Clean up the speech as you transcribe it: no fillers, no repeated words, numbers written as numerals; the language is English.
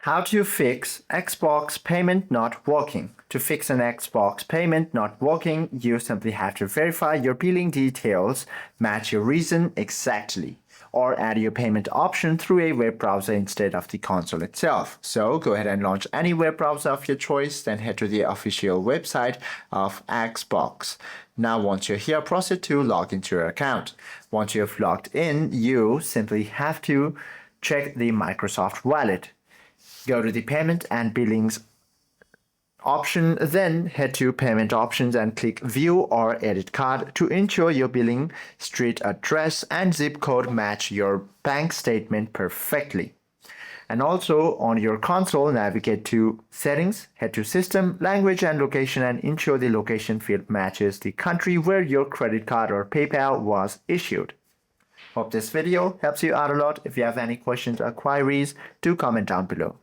How to fix Xbox payment not working. To fix an Xbox payment not working, you simply have to verify your billing details, match your reason exactly, or add your payment option through a web browser instead of the console itself. So go ahead and launch any web browser of your choice, then head to the official website of Xbox. Now once you're here, proceed to log into your account. Once you've logged in, you simply have to check the Microsoft Wallet. Go to the payment and billings option, then head to payment options and click view or edit card to ensure your billing street address and zip code match your bank statement perfectly. And also on your console, navigate to settings, head to system, language and location and ensure the location field matches the country where your credit card or PayPal was issued. Hope this video helps you out a lot. If you have any questions or queries, do comment down below.